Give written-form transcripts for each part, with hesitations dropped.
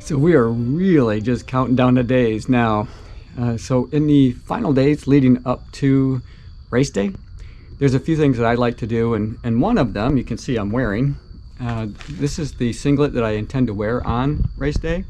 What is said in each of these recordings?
So we are really just counting down the days now. So in the final days leading up to race day, there's a few things that I like to do, and one of them you can see I'm wearing. This is the singlet that I intend to wear on race day,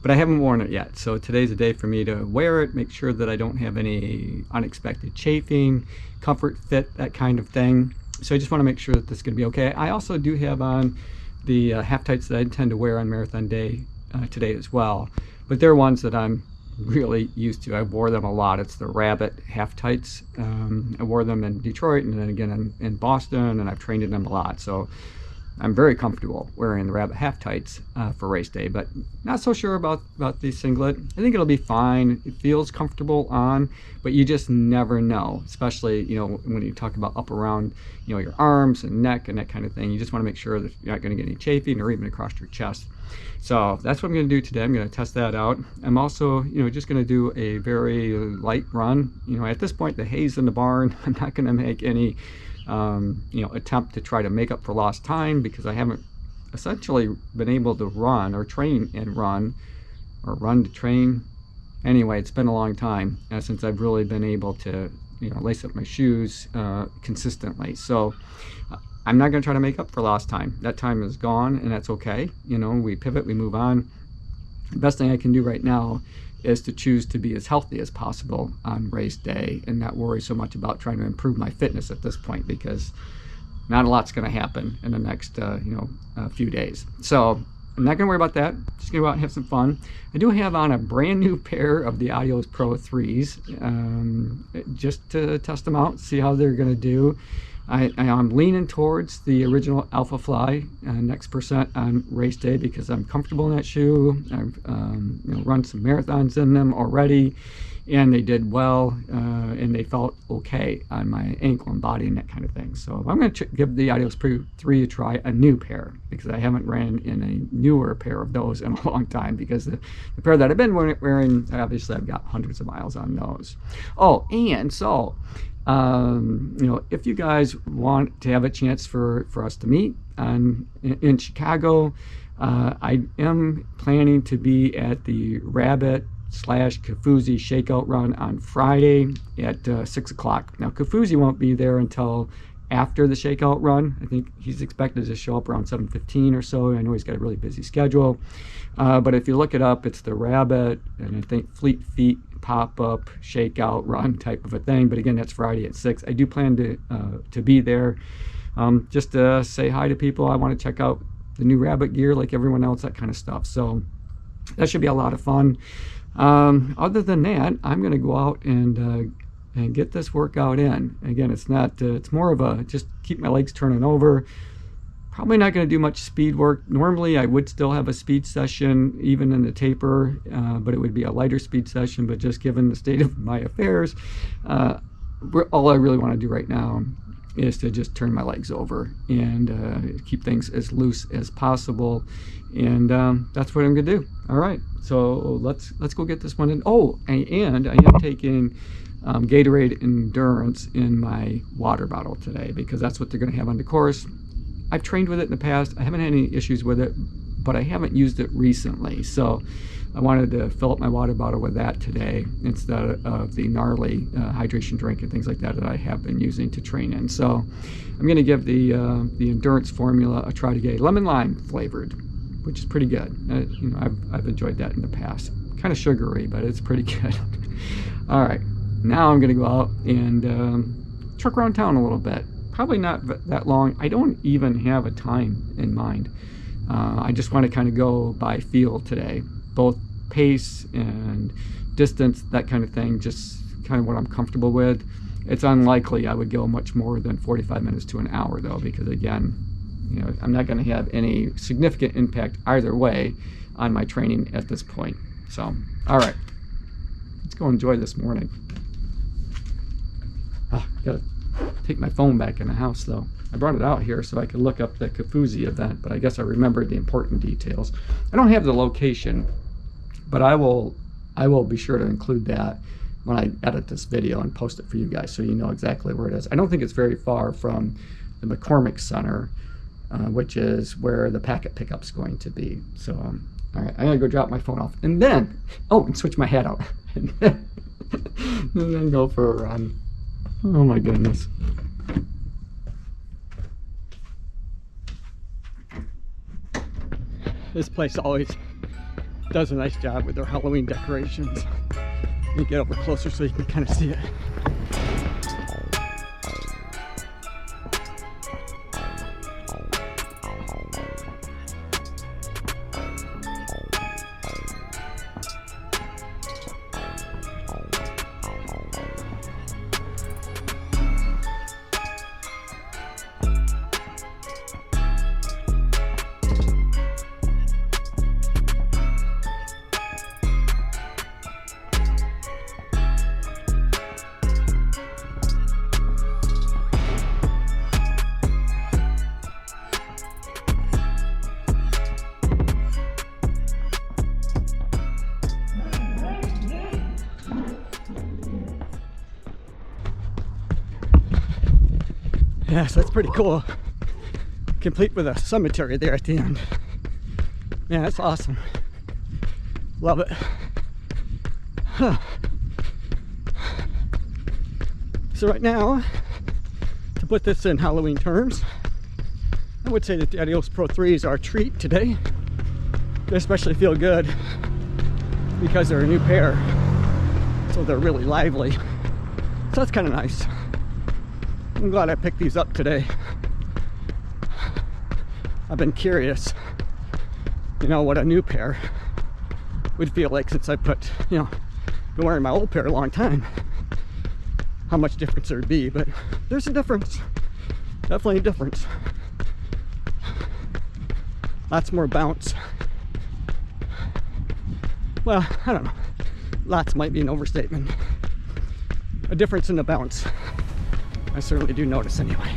but I haven't worn it yet. So today's a day for me to wear it, make sure that I don't have any unexpected chafing, comfort, fit, that kind of thing. So I just want to make sure that this is going to be okay. I also do have on the half tights that I intend to wear on marathon day today as well, but they're ones that I'm really used to. I wore them a lot. It's the Rabbit half tights. I wore them in Detroit and then again in Boston, and I've trained in them a lot, so I'm very comfortable wearing the Rabbit half tights for race day, but not so sure about the singlet. I think it'll be fine. It feels comfortable on, but you just never know, especially when you talk about up around your arms and neck and that kind of thing. You just want to make sure that you're not going to get any chafing or even across your chest. So that's what I'm going to do today. I'm going to test that out. I'm also just going to do a very light run. At this point, the hay's in the barn. I'm not going to make any attempt to try to make up for lost time, because I haven't essentially been able to run or train and run, or run to train. Anyway, it's been a long time since I've really been able to lace up my shoes consistently. So I'm not going to try to make up for lost time. That time is gone, and that's okay. We pivot, we move on. The best thing I can do right now is to choose to be as healthy as possible on race day and not worry so much about trying to improve my fitness at this point, because not a lot's going to happen in the next few days. So I'm not going to worry about that. Just going to go out and have some fun. I do have on a brand new pair of the Adios Pro 3s just to test them out, see how they're going to do. I'm leaning towards the original Alpha Fly next percent on race day, because I'm comfortable in that shoe. I've run some marathons in them already, and they did well, and they felt okay on my ankle and body and that kind of thing. So I'm going to give the Adios Pro 3 a try, a new pair, because I haven't ran in a newer pair of those in a long time, because the pair that I've been wearing, obviously I've got hundreds of miles on those. Oh, and so if you guys want to have a chance for us to meet in Chicago, I am planning to be at the Rabbit / Kofuzi Shakeout Run on Friday at 6 o'clock. Now, Kofuzi won't be there until after the Shakeout Run. I think he's expected to show up around 7:15 or so. I know he's got a really busy schedule, but if you look it up, it's the Rabbit and I think Fleet Feet pop-up shakeout run type of a thing. But again, that's Friday at 6. I do plan to be there just to say hi to people. I want to check out the new Rabbit gear like everyone else, that kind of stuff. So that should be a lot of fun. Other than that, I'm going to go out and get this workout in. Again, it's not it's more of a just keep my legs turning over. Probably not going to do much speed work. Normally I would still have a speed session even in the taper, but it would be a lighter speed session. But just given the state of my affairs, all I really want to do right now is to just turn my legs over and keep things as loose as possible, and that's what I'm gonna do. All right, so let's go get this one in. Oh, and I am taking Gatorade Endurance in my water bottle today, because that's what they're gonna have on the course. I've trained with it in the past. I haven't had any issues with it, but I haven't used it recently, so I wanted to fill up my water bottle with that today instead of the GNARLY hydration drink and things like that I have been using to train in. So I'm going to give the endurance formula a try today. Lemon lime flavored, which is pretty good. I've enjoyed that in the past. Kind of sugary, but it's pretty good. All right, now I'm going to go out and truck around town a little bit. Probably not that long. I don't even have a time in mind. I just want to kind of go by feel today, both pace and distance, that kind of thing, just kind of what I'm comfortable with. It's unlikely I would go much more than 45 minutes to an hour though, because again, I'm not going to have any significant impact either way on my training at this point. So, all right, let's go enjoy this morning. Gotta take my phone back in the house though. I brought it out here so I could look up the Kofuzi event, but I guess I remembered the important details. I don't have the location, but I will be sure to include that when I edit this video and post it for you guys, so you know exactly where it is. I don't think it's very far from the McCormick Center, which is where the packet pickup's going to be. So All right, I gotta go drop my phone off, and then and switch my hat out, and then go for a run. Oh my goodness. This place always does a nice job with their Halloween decorations. Let me get over closer so you can kind of see it. Yeah, so that's pretty cool. Complete with a cemetery there at the end. Yeah, that's awesome. Love it. Huh. So right now, to put this in Halloween terms, I would say that the Adios Pro 3s are a treat today. They especially feel good because they're a new pair, so they're really lively. So that's kind of nice. I'm glad I picked these up today. I've been curious, what a new pair would feel like since I been wearing my old pair a long time. How much difference there'd be, but there's a difference. Definitely a difference. Lots more bounce. Well, I don't know. Lots might be an overstatement. A difference in the bounce. I certainly do notice anyway.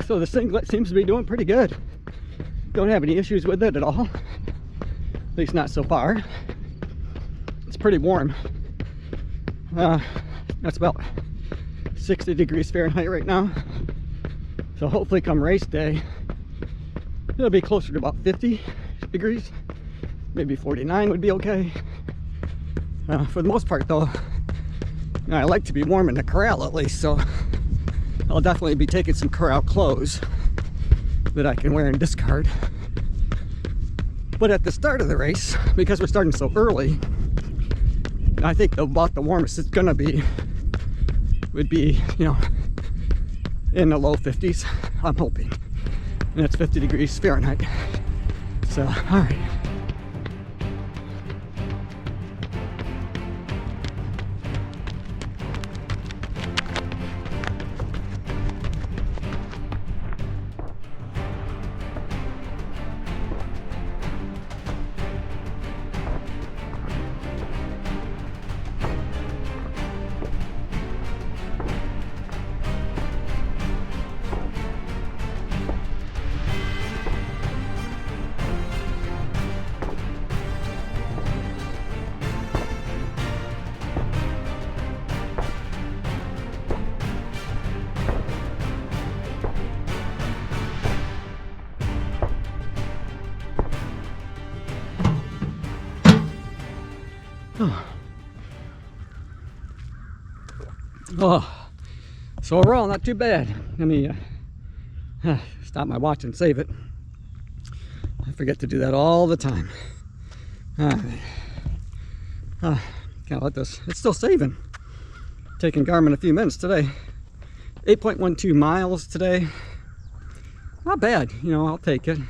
So the singlet seems to be doing pretty good. Don't have any issues with it at all. At least not so far. It's pretty warm. That's about 60 degrees Fahrenheit right now. So hopefully come race day, it'll be closer to about 50 degrees. Maybe 49 would be okay. For the most part though, I like to be warm in the corral at least, so I'll definitely be taking some corral clothes that I can wear and discard. But at the start of the race, because we're starting so early, I think about the warmest it's gonna be would be, in the low 50s, I'm hoping. And that's 50 degrees Fahrenheit. So, all right. Oh, so overall not too bad. Let me stop my watch and save it. I forget to do that all the time. Can't let this, it's still saving. Taking Garmin a few minutes today. 8.12 miles today. Not bad, I'll take it. I'm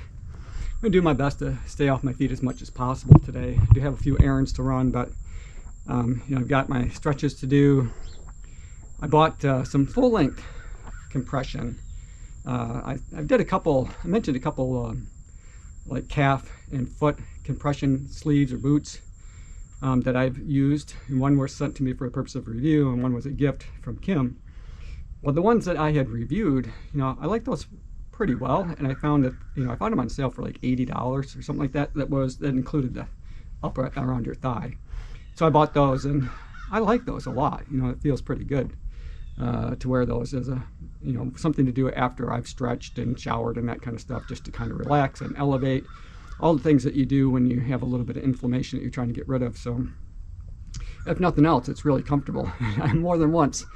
gonna do my best to stay off my feet as much as possible today. I do have a few errands to run, but I've got my stretches to do. I bought some full-length compression. I did a couple, I mentioned a couple like calf and foot compression sleeves or boots that I've used. And one was sent to me for the purpose of review, and one was a gift from Kim. Well, the ones that I had reviewed, I like those pretty well, and I found that, I found them on sale for like $80 or something like that. That included the upper around your thigh. So I bought those, and I like those a lot. It feels pretty good to wear those as a, something to do after I've stretched and showered and that kind of stuff, just to kind of relax and elevate. All the things that you do when you have a little bit of inflammation that you're trying to get rid of. So if nothing else, it's really comfortable. More than once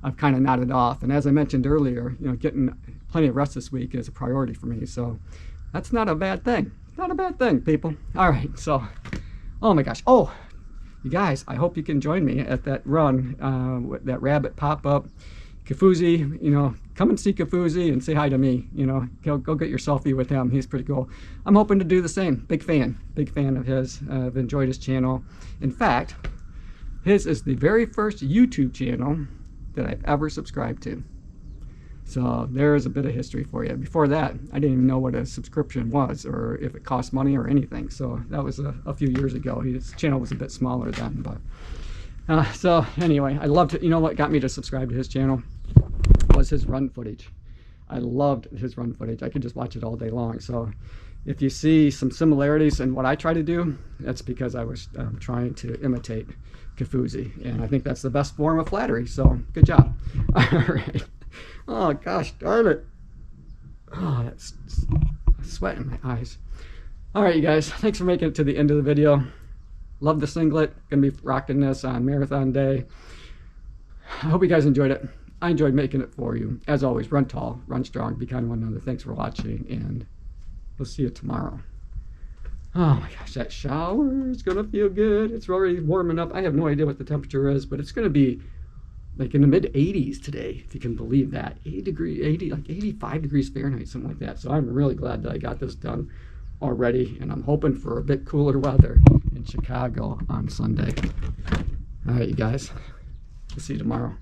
I've kind of nodded off, and as I mentioned earlier, getting plenty of rest this week is a priority for me, so that's not a bad thing. Not a bad thing, people. All right, so oh my gosh, oh, you guys, I hope you can join me at that run with that rabbit pop-up. Kafuzi, come and see Kafuzi and say hi to me. Go get your selfie with him. He's pretty cool. I'm hoping to do the same. Big fan of his. I've enjoyed his channel. In fact, his is the very first YouTube channel that I've ever subscribed to. So there's a bit of history for you. Before that, I didn't even know what a subscription was, or if it cost money or anything. So that was a few years ago. His channel was a bit smaller then, but so anyway, I loved it. What got me to subscribe to his channel was his run footage. I loved his run footage. I could just watch it all day long. So if you see some similarities in what I try to do, that's because I was trying to imitate Kafuzi, and I think that's the best form of flattery. So good job. All right. Oh gosh darn it. Oh, that's sweat in my eyes. All right, you guys, thanks for making it to the end of the video. Love the singlet. Gonna be rocking this on marathon day. I hope you guys enjoyed it. I enjoyed making it for you. As always, run tall, run strong, be kind to one another. Thanks for watching, and we'll see you tomorrow. Oh my gosh, that shower is gonna feel good. It's already warming up. I have no idea what the temperature is, but it's gonna be like in the mid 80s today, if you can believe that. 85 degrees Fahrenheit, something like that. So I'm really glad that I got this done already, and I'm hoping for a bit cooler weather in Chicago on Sunday. All right, you guys, we'll see you tomorrow.